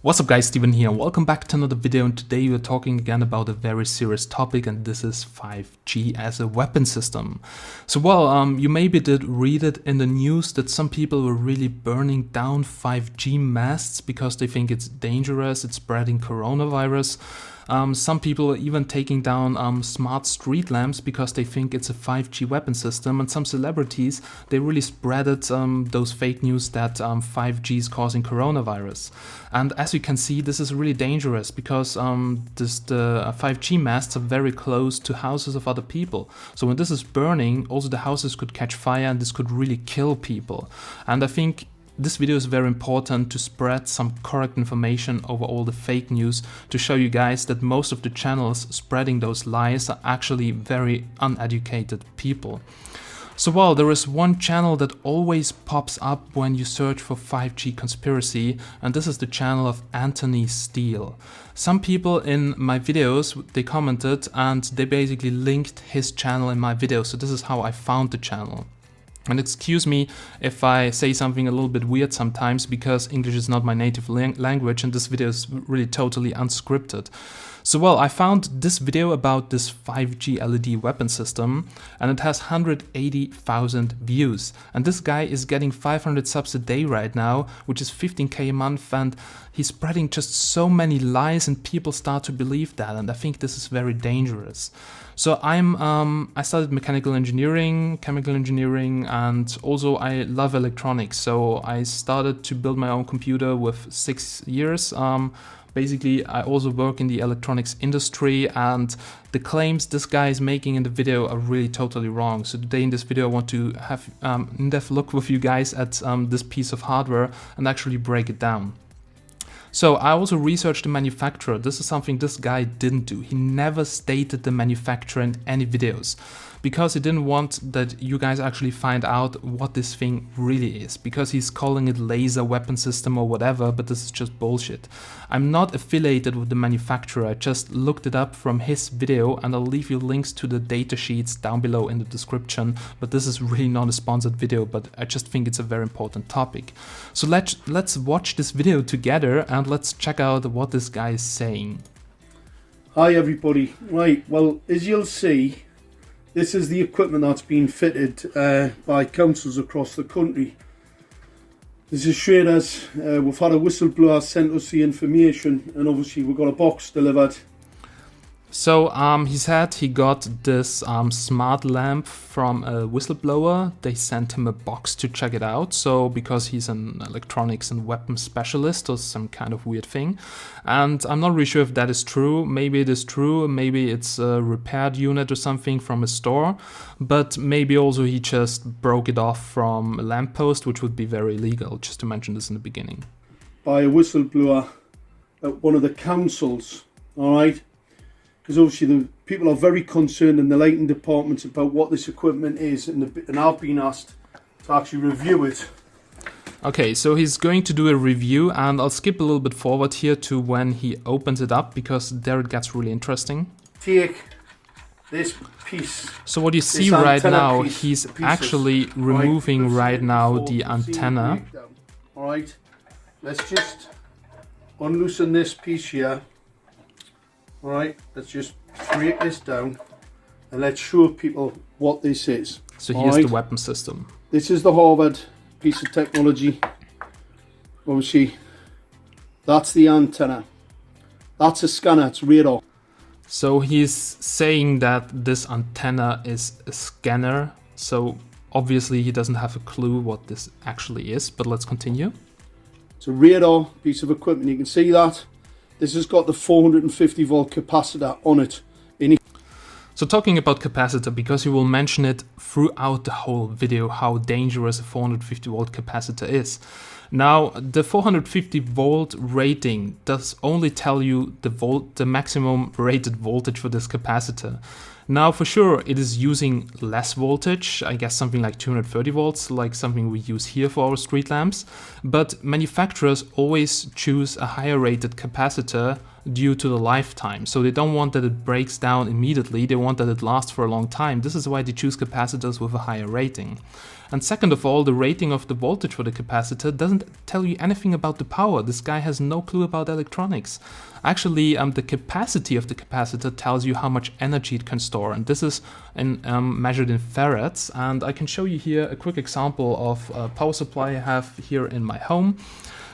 What's up guys, Steven here, and welcome back to another video, and today we're talking again about a very serious topic, and this is 5G as a weapon system. So you maybe did read it in the news that some people were really burning down 5G masts because they think it's dangerous, it's spreading coronavirus. Some people are even taking down smart street lamps because they think it's a 5G weapon system, and some celebrities, they really spreaded those fake news that 5G is causing coronavirus. And as you can see, this is really dangerous because the 5G masts are very close to houses of other people. So when this is burning, also the houses could catch fire and this could really kill people. And I think this video is very important to spread some correct information over all the fake news, to show you guys that most of the channels spreading those lies are actually very uneducated people. So there is one channel that always pops up when you search for 5G conspiracy, and this is the channel of Anthony Steele. Some people in my videos, they commented and they basically linked his channel in my video, so this is how I found the channel. And excuse me if I say something a little bit weird sometimes, because English is not my native language and this video is really totally unscripted. So I found this video about this 5G LED weapon system, and it has 180,000 views. And this guy is getting 500 subs a day right now, which is 15k a month, and he's spreading just so many lies and people start to believe that, and I think this is very dangerous. So I studied mechanical engineering, chemical engineering, and also I love electronics. So I started to build my own computer with 6 years. Basically, I also work in the electronics industry, and the claims this guy is making in the video are really totally wrong. So today in this video I want to have in-depth look with you guys at this piece of hardware and actually break it down. So I also researched the manufacturer. This is something this guy didn't do. He never stated the manufacturer in any videos, because he didn't want that you guys actually find out what this thing really is, because he's calling it laser weapon system or whatever, but this is just bullshit. I'm not affiliated with the manufacturer, I just looked it up from his video, and I'll leave you links to the data sheets down below in the description, but this is really not a sponsored video, but I just think it's a very important topic. So let's watch this video together and let's check out what this guy is saying. Hi everybody. Right, well, as you'll see, this is the equipment that's been fitted by councils across the country. This is straight as we've had a whistleblower sent us the information, and obviously we've got a box delivered. So he said he got this smart lamp from a whistleblower. They sent him a box to check it out. So because he's an electronics and weapons specialist or some kind of weird thing. And I'm not really sure if that is true. Maybe it is true. Maybe it's a repaired unit or something from a store. But maybe also he just broke it off from a lamppost, which would be very illegal, just to mention this in the beginning. By a whistleblower at one of the councils, all right? Because obviously the people are very concerned in the lighting departments about what this equipment is, and I've been asked to actually review it. Okay, so he's going to do a review, and I'll skip a little bit forward here to when he opens it up, because there it gets really interesting. Take this piece. So what you see right now, he's actually removing right now the antenna. Alright, let's just unloosen this piece here. Alright, let's just break this down and let's show people what this is. So here's the weapon system. This is the Harvard piece of technology. Obviously, that's the antenna. That's a scanner, it's radar. So he's saying that this antenna is a scanner. So obviously he doesn't have a clue what this actually is, but let's continue. It's a radar piece of equipment, you can see that. This has got the 450 volt capacitor on it. So talking about capacitor, because you will mention it throughout the whole video, how dangerous a 450 volt capacitor is. Now, the 450 volt rating does only tell you the maximum rated voltage for this capacitor. Now, for sure, it is using less voltage, I guess something like 230 volts, like something we use here for our street lamps. But manufacturers always choose a higher rated capacitor due to the lifetime. So they don't want that it breaks down immediately, they want that it lasts for a long time. This is why they choose capacitors with a higher rating. And second of all, the rating of the voltage for the capacitor doesn't tell you anything about the power. This guy has no clue about electronics. Actually, the capacity of the capacitor tells you how much energy it can store, and this is measured in farads. And I can show you here a quick example of a power supply I have here in my home.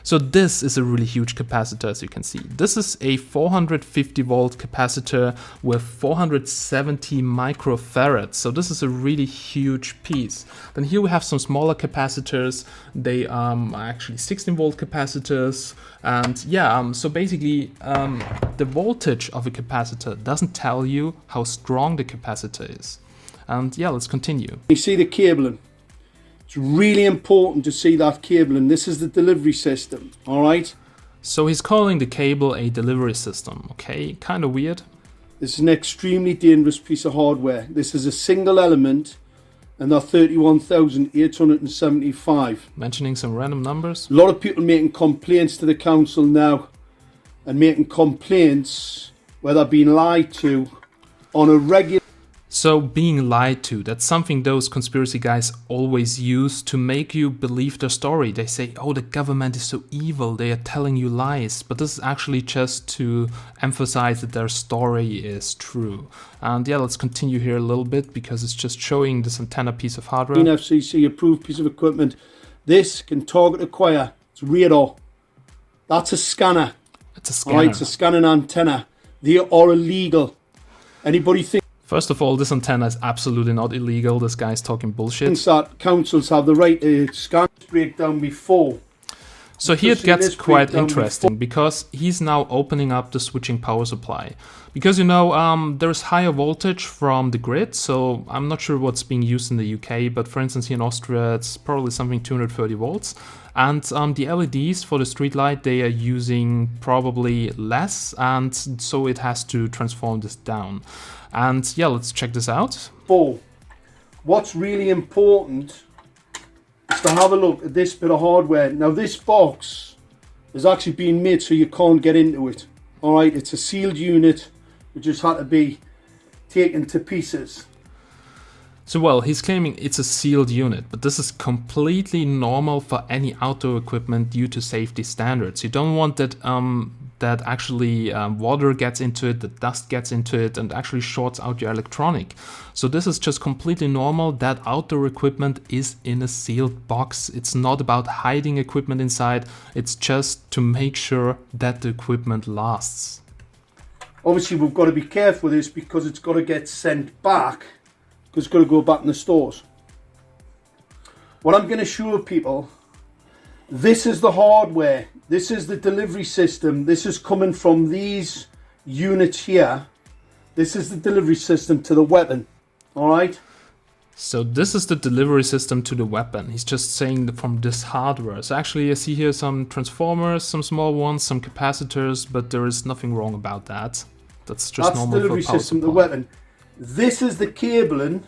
So this is a really huge capacitor, as you can see. This is a 450 volt capacitor with 470 microfarads. So this is a really huge piece. Then here we have some smaller capacitors. They are actually 16 volt capacitors. And yeah, so basically the voltage of a capacitor doesn't tell you how strong the capacitor is. And yeah, let's continue. You see the cabling. It's really important to see that cabling. This is the delivery system, all right? So he's calling the cable a delivery system, okay? Kind of weird. This is an extremely dangerous piece of hardware. This is a single element, and they're 31,875. Mentioning some random numbers. A lot of people making complaints to the council now, and making complaints where they're being lied to on a regular. So being lied to, that's something those conspiracy guys always use to make you believe their story. They say, oh, the government is so evil, they are telling you lies. But this is actually just to emphasize that their story is true. And yeah, let's continue here a little bit because it's just showing this antenna piece of hardware. FCC approved piece of equipment. This can target acquire. It's radar. That's a scanner. It's a scanner. Right, it's a scanning antenna. They are illegal. Anybody think? First of all, this antenna is absolutely not illegal. This guy's talking bullshit. That councils have the right to scan breakdown before. So here it gets quite interesting because he's now opening up the switching power supply. Because, you know, there's higher voltage from the grid, so I'm not sure what's being used in the UK, but for instance here in Austria it's probably something 230 volts. And the LEDs for the street light, they are using probably less, and so it has to transform this down. And yeah, let's check this out. What's really important is to have a look at this bit of hardware. Now this box is actually being made so you can't get into it. Alright, it's a sealed unit which just had to be taken to pieces. So well, he's claiming it's a sealed unit, but this is completely normal for any outdoor equipment due to safety standards. You don't want that that actually water gets into it, that dust gets into it and actually shorts out your electronic. So this is just completely normal that outdoor equipment is in a sealed box. It's not about hiding equipment inside, it's just to make sure that the equipment lasts. Obviously we've got to be careful with this because it's got to get sent back, because it's got to go back in the stores. What I'm going to show people, this is the hardware, this is the delivery system, this is coming from these units here. This is the delivery system to the weapon, alright? So this is the delivery system to the weapon. He's just saying that from this hardware. So actually I see here some transformers, some small ones, some capacitors, but there is nothing wrong about that. That's just normal for delivery power system to supply. the weapon. This is the cabling,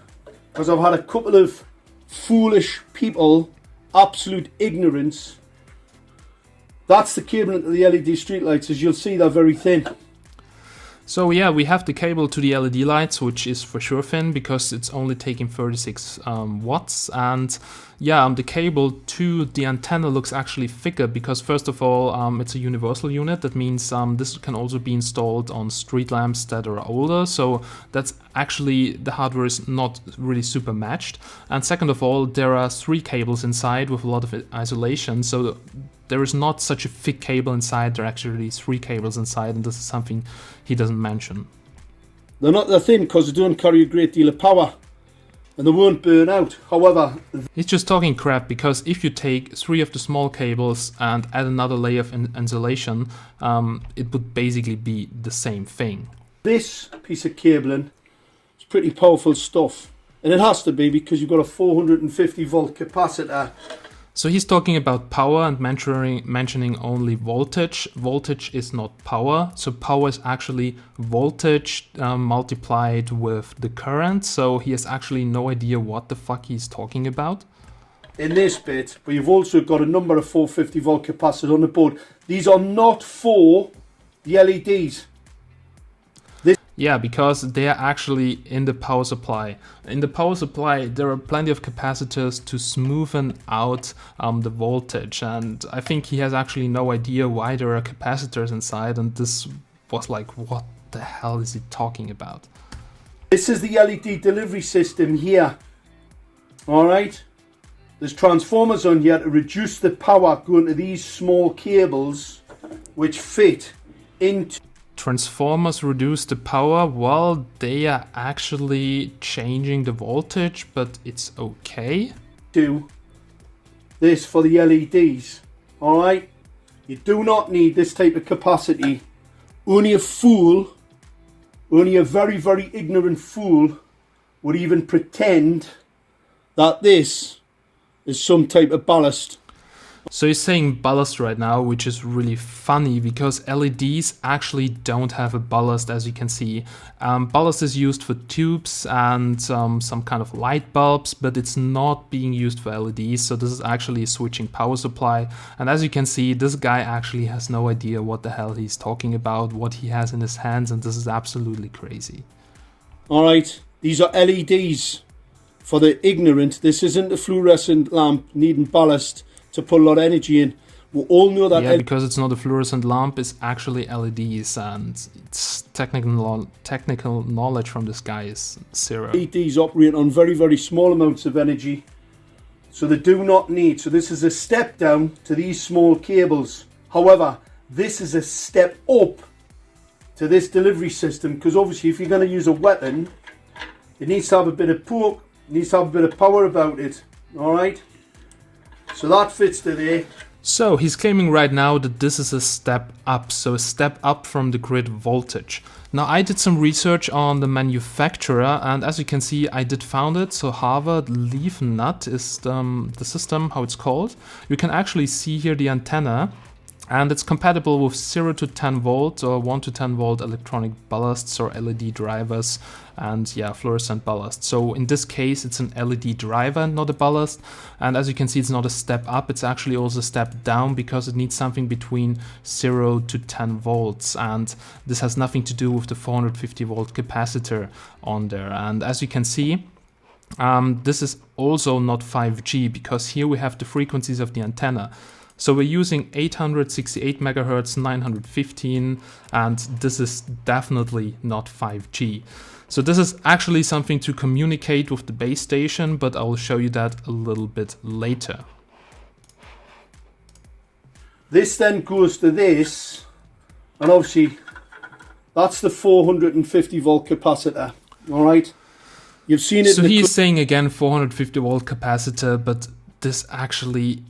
because I've had a couple of foolish people, absolute ignorance. That's the cabling to the LED streetlights. As you'll see, they're very thin. So yeah, we have the cable to the LED lights, which is for sure thin because it's only taking 36 watts. And yeah, the cable to the antenna looks actually thicker because first of all, it's a universal unit. That means this can also be installed on street lamps that are older. So that's actually, the hardware is not really super matched. And second of all, there are 3 cables inside with a lot of isolation. So there is not such a thick cable inside, there are actually 3 cables inside, and this is something he doesn't mention. They're not that thin because they don't carry a great deal of power and they won't burn out. However, he's just talking crap because if you take 3 of the small cables and add another layer of insulation, it would basically be the same thing. This piece of cabling is pretty powerful stuff, and it has to be because you've got a 450 volt capacitor. So he's talking about power and mentioning only voltage. Voltage is not power. So power is actually voltage multiplied with the current. So he has actually no idea what the fuck he's talking about. In this bit, but you've also got a number of 450 volt capacitors on the board. These are not for the LEDs. Yeah, because they are actually in the power supply. In the power supply, there are plenty of capacitors to smoothen out the voltage. And I think he has actually no idea why there are capacitors inside. And this was like, what the hell is he talking about? This is the LED delivery system here. Alright? There's transformers on here to reduce the power going to these small cables which fit into... Transformers reduce the power. Well, they are actually changing the voltage, but it's okay. Do this for the LEDs. Alright? You do not need this type of capacity. Only a fool, only a very, very ignorant fool would even pretend that this is some type of ballast. So he's saying ballast right now, which is really funny because LEDs actually don't have a ballast, as you can see. Ballast is used for tubes and some kind of light bulbs, but it's not being used for LEDs. So this is actually a switching power supply. And as you can see, this guy actually has no idea what the hell he's talking about, what he has in his hands, and this is absolutely crazy. Alright, these are LEDs. For the ignorant, this isn't a fluorescent lamp needing ballast to put a lot of energy in. We all know that. Yeah, because it's not a fluorescent lamp, it's actually LEDs, and it's technical knowledge from this guy is zero. LEDs operate on very, very small amounts of energy, so they do not need. So this is a step down to these small cables. However, this is a step up to this delivery system, because obviously if you're going to use a weapon, it needs to have a bit of poke, it needs to have a bit of power about it. Alright? So that fits to there. So he's claiming right now that this is a step up, so a step up from the grid voltage. Now I did some research on the manufacturer, and as you can see I did found it. So Harvard Leaf Nut is the system, how it's called. You can actually see here the antenna, and it's compatible with 0 to 10 volt or 1 to 10 volt electronic ballasts or LED drivers, and yeah, fluorescent ballast. So in this case it's an LED driver, not a ballast, and as you can see it's not a step up, it's actually also a step down because it needs something between 0 to 10 volts, and this has nothing to do with the 450 volt capacitor on there. And as you can see, this is also not 5G because here we have the frequencies of the antenna. So we're using 868 megahertz, 915, and this is definitely not 5G. So this is actually something to communicate with the base station, but I will show you that a little bit later. This then goes to this, and obviously that's the 450 volt capacitor. Alright? You've seen it. So he's saying again 450 volt capacitor, but this actually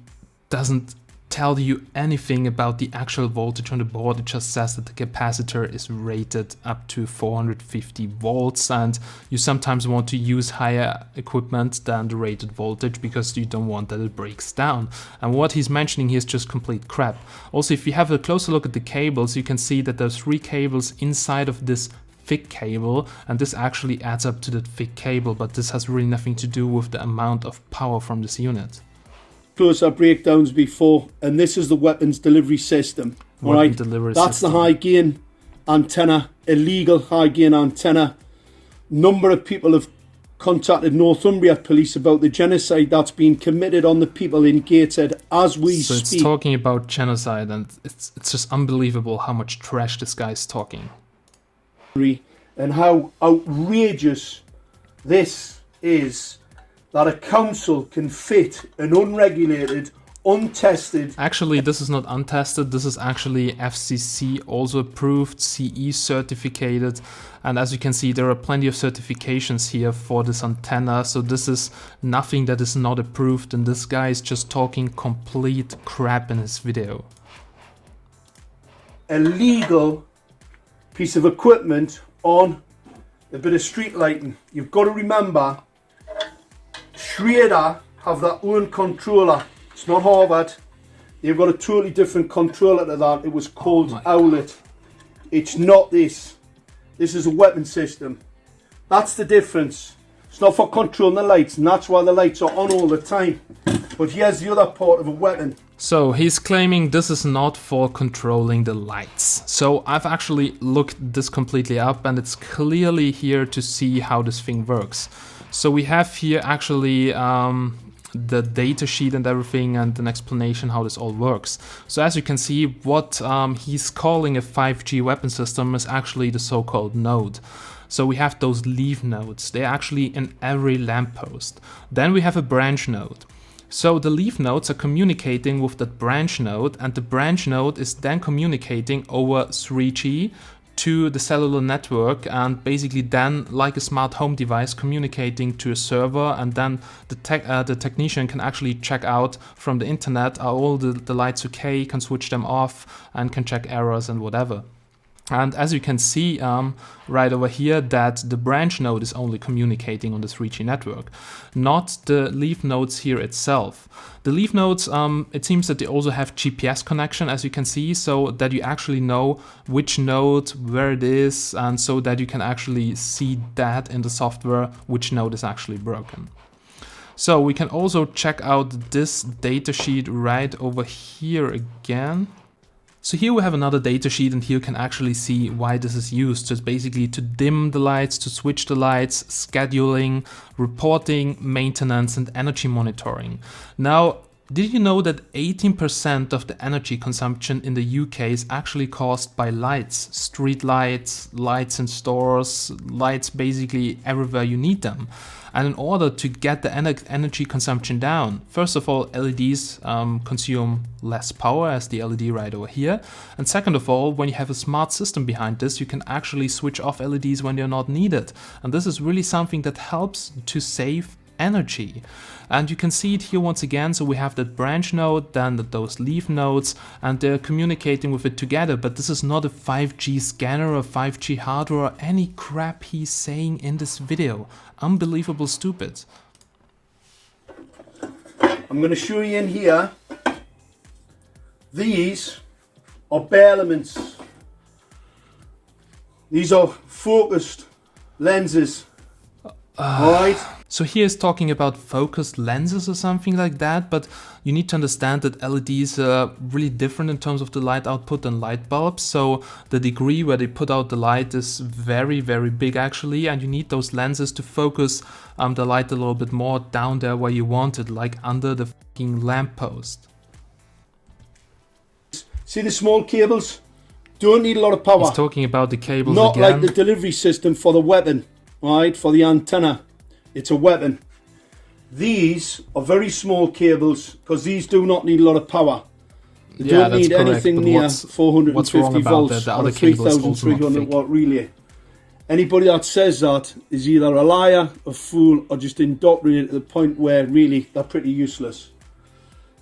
doesn't tell you anything about the actual voltage on the board. It just says that the capacitor is rated up to 450 volts, and you sometimes want to use higher equipment than the rated voltage because you don't want that it breaks down. And what he's mentioning here is just complete crap. Also, if you have a closer look at the cables, you can see that there's 3 cables inside of this thick cable, and this actually adds up to the thick cable, but this has really nothing to do with the amount of power from this unit. Closer breakdowns before, and this is the weapons delivery system. Alright, that's the high gain antenna, illegal high gain antenna. Number of people have contacted Northumbria police about the genocide that's been committed on the people in Gateshead as we speak. So it's talking about genocide, and it's just unbelievable how much trash this guy is talking. And how outrageous this is, that a council can fit an unregulated, untested... Actually, this is not untested, this is actually FCC also approved, CE certificated, and as you can see there are plenty of certifications here for this antenna, so this is nothing that is not approved, and this guy is just talking complete crap in his video. A legal piece of equipment on a bit of street lighting. You've got to remember, Schrader have their own controller. It's not Harvard. They've got a totally different controller to that. It was called Owlet. It's not this. This is a weapon system. That's the difference. It's not for controlling the lights, and that's why the lights are on all the time. But here's the other part of a weapon. So he's claiming this is not for controlling the lights. So I've actually looked this completely up, and it's clearly here to see how this thing works. So we have here actually the data sheet and everything, and an explanation how this all works. So as you can see, what he's calling a 5G weapon system is actually the so-called node. So we have those leaf nodes. They're actually in every lamppost. Then we have a branch node. So the leaf nodes are communicating with that branch node, and the branch node is then communicating over 3G to the cellular network, and basically then, like a smart home device, communicating to a server, and then the technician can actually check out from the internet, are all the lights okay, can switch them off, and can check errors and whatever. And as you can see right over here, that the branch node is only communicating on the 3G network, not the leaf nodes here itself. The leaf nodes, it seems that they also have GPS connection, as you can see, so that you actually know which node, where it is, and so that you can actually see that in the software, which node is actually broken. So we can also check out this datasheet right over here again. So here we have another datasheet, and here you can actually see why this is used. So it's basically to dim the lights, to switch the lights, scheduling, reporting, maintenance, and energy monitoring. Now, did you know that 18% of the energy consumption in the UK is actually caused by lights? Street lights, lights in stores, lights basically everywhere you need them. And in order to get the energy consumption down, first of all, LEDs consume less power, as the LED right over here. And second of all, when you have a smart system behind this, you can actually switch off LEDs when they're not needed. And this is really something that helps to save energy. And you can see it here once again. So we have that branch node, then those leaf nodes, and they're communicating with it together. But this is not a 5G scanner or 5G hardware or any crap he's saying in this video. Unbelievable stupid. I'm going to show you in here. These are bare elements. These are focused lenses. Alright? So here is talking about focused lenses or something like that, but you need to understand that LEDs are really different in terms of the light output than light bulbs. So the degree where they put out the light is very, very big actually, and you need those lenses to focus the light a little bit more down there where you want it, like under the fucking lamppost. See the small cables? Don't need a lot of power. He's talking about the cables Not again. like the delivery system for the weapon, right? For the antenna. It's a weapon. These are very small cables because these do not need a lot of power. They don't need anything near 450 volts the or other a cable is also not 3300 fake. watt relay. Anybody that says that is either a liar, a fool, or just indoctrinated to the point where really they're pretty useless.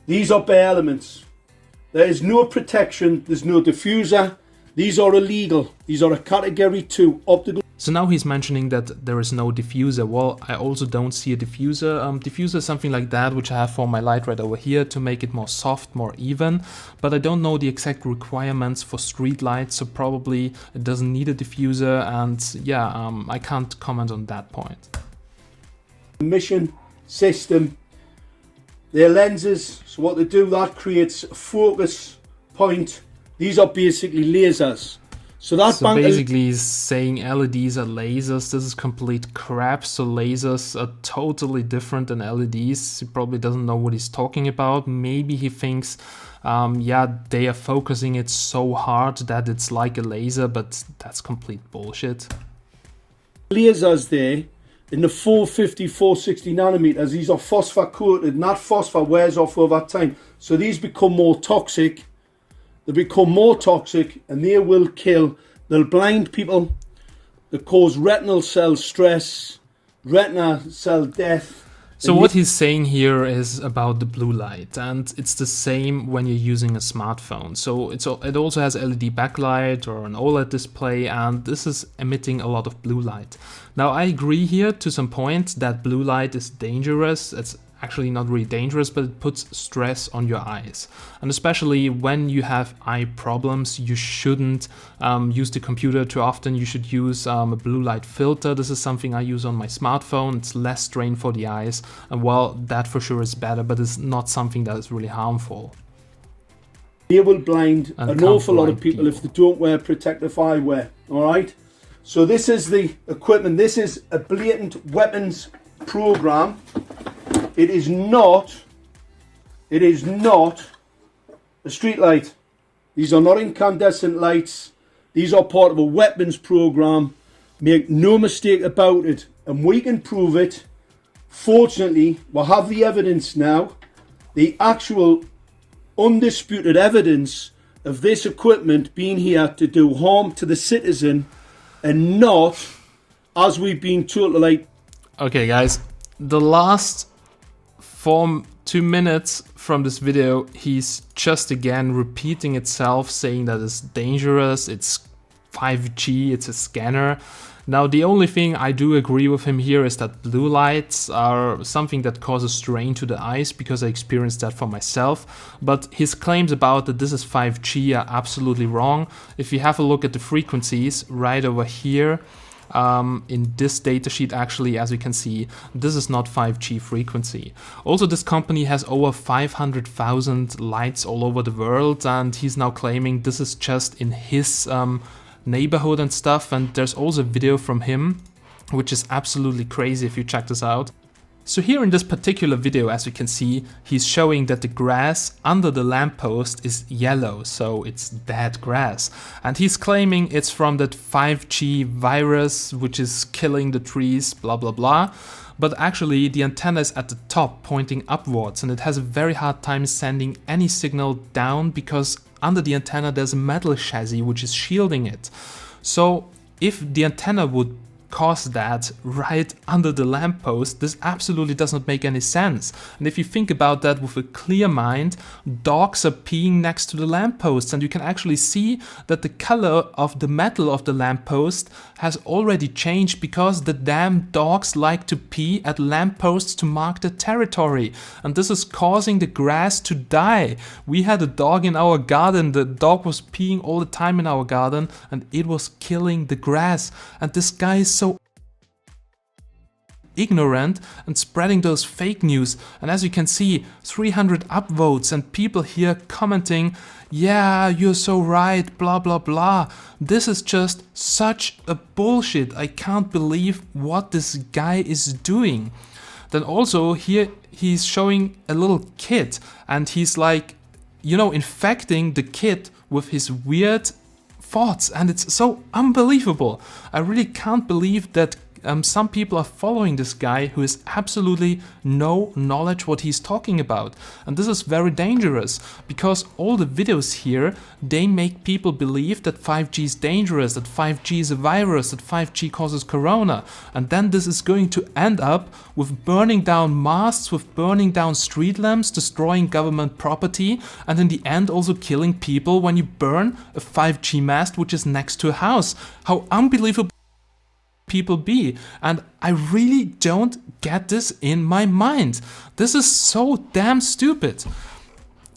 These are bare elements. There is no protection. There's no diffuser. These are illegal. These are a category 2 optical. So now he's mentioning that there is no diffuser. Well, I also don't see a diffuser. Diffuser is something like that, which I have for my light right over here to make it more soft, more even. But I don't know the exact requirements for street lights, so probably it doesn't need a diffuser. And yeah, I can't comment on that point. Mission system. They're lenses. So what they do, that creates a focus point. These are basically lasers. So basically he's saying LEDs are lasers. This is complete crap. So lasers are totally different than LEDs. He probably doesn't know what he's talking about. Maybe he thinks, yeah, they are focusing it so hard that it's like a laser, but that's complete bullshit. Lasers there in the 450, 460 nanometers. These are phosphor coated, and that phosphor wears off over time. So these become more toxic. They become more toxic and they will kill. They'll blind people. They cause retinal cell stress, retina cell death. So what he's saying here is about the blue light, and it's the same when you're using a smartphone. So it also has LED backlight or an OLED display, and this is emitting a lot of blue light. Now I agree here to some point that blue light is dangerous. It's actually not really dangerous, but it puts stress on your eyes. And especially when you have eye problems, you shouldn't use the computer too often. You should use a blue light filter. This is something I use on my smartphone. It's less strain for the eyes. And well, that for sure is better, but it's not something that is really harmful. They will blind And an can't awful lot of blind people if they don't wear protective eyewear. Alright? So this is the equipment. This is a blatant weapons program. It is not a street light. These are not incandescent lights. These are part of a weapons program. Make no mistake about it. And we can prove it. Fortunately, we'll have the evidence now. The actual undisputed evidence of this equipment being here to do harm to the citizen and not, as we've been told, like... Okay, guys, the last 2 minutes from this video, he's just again repeating itself, saying that it's dangerous, it's 5G, it's a scanner. Now, the only thing I do agree with him here is that blue lights are something that causes strain to the eyes, because I experienced that for myself. But his claims about that this is 5G are absolutely wrong. If you have a look at the frequencies right over here, in this datasheet, actually, as you can see, this is not 5G frequency. Also, this company has over 500,000 lights all over the world, and he's now claiming this is just in his neighborhood and stuff. And there's also a video from him, which is absolutely crazy if you check this out. So here in this particular video, as you can see, he's showing that the grass under the lamppost is yellow, so it's dead grass. And he's claiming it's from that 5G virus, which is killing the trees, blah blah blah. But actually the antenna is at the top, pointing upwards, and it has a very hard time sending any signal down, because under the antenna there's a metal chassis which is shielding it. So if the antenna would cause that right under the lamppost, this absolutely does not make any sense. And if you think about that with a clear mind, dogs are peeing next to the lampposts, and you can actually see that the color of the metal of the lamppost has already changed, because the damn dogs like to pee at lampposts to mark the territory, and this is causing the grass to die. We had a dog in our garden, the dog was peeing all the time in our garden, and it was killing the grass. And this guy is so ignorant and spreading those fake news. And as you can see, 300 upvotes and people here commenting, yeah, you're so right, blah blah blah. This is just such a bullshit. I can't believe what this guy is doing. Then also here he's showing a little kid, and he's like, you know, infecting the kid with his weird thoughts, and it's so unbelievable. I really can't believe that some people are following this guy who has absolutely no knowledge what he's talking about. And this is very dangerous, because all the videos here, they make people believe that 5G is dangerous, that 5G is a virus, that 5G causes corona. And then this is going to end up with burning down masts, with burning down street lamps, destroying government property, and in the end also killing people when you burn a 5G mast which is next to a house. How unbelievable people be. And I really don't get this in my mind. This is so damn stupid.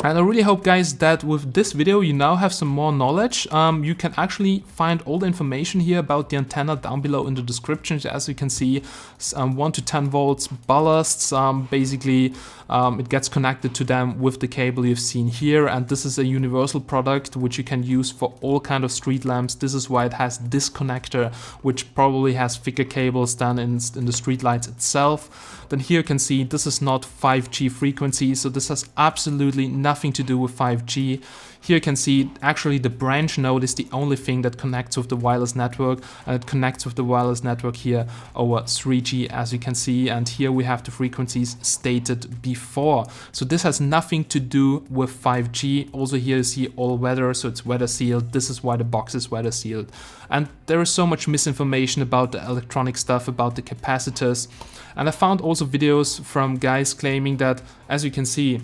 And I really hope, guys, that with this video you now have some more knowledge. You can actually find all the information here about the antenna down below in the description. As you can see, 1 to 10 volts ballasts. Basically, it gets connected to them with the cable you've seen here. And this is a universal product which you can use for all kind of street lamps. This is why it has this connector, which probably has thicker cables than in the street lights itself. Then here you can see this is not 5G frequency, so this has absolutely nothing to do with 5G. Here you can see actually the branch node is the only thing that connects with the wireless network, and it connects with the wireless network here over 3G, as you can see. And here we have the frequencies stated before. So this has nothing to do with 5G. Also here you see all weather, so it's weather sealed. This is why the box is weather sealed. And there is so much misinformation about the electronic stuff, about the capacitors. And I found also videos from guys claiming that, as you can see,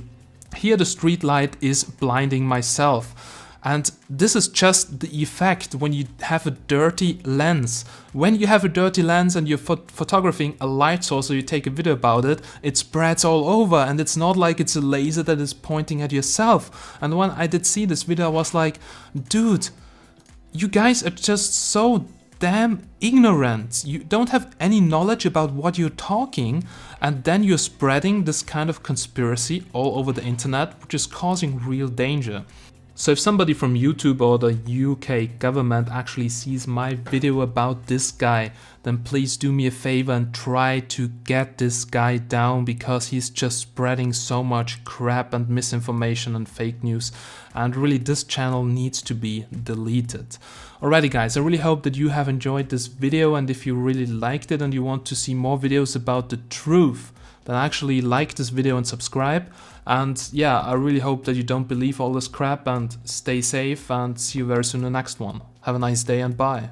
here the street light is blinding myself. And this is just the effect when you have a dirty lens. When you have a dirty lens and you're photographing a light source, or you take a video about it, it spreads all over, and it's not like it's a laser that is pointing at yourself. And when I did see this video, I was like, dude, you guys are just so damn ignorant. You don't have any knowledge about what you're talking, and then you're spreading this kind of conspiracy all over the internet, which is causing real danger. So if somebody from YouTube or the UK government actually sees my video about this guy, then please do me a favor and try to get this guy down, because he's just spreading so much crap and misinformation and fake news, and really this channel needs to be deleted. Alrighty guys, I really hope that you have enjoyed this video, and if you really liked it and you want to see more videos about the truth, then actually like this video and subscribe. And yeah, I really hope that you don't believe all this crap, and stay safe, and see you very soon in the next one. Have a nice day and bye.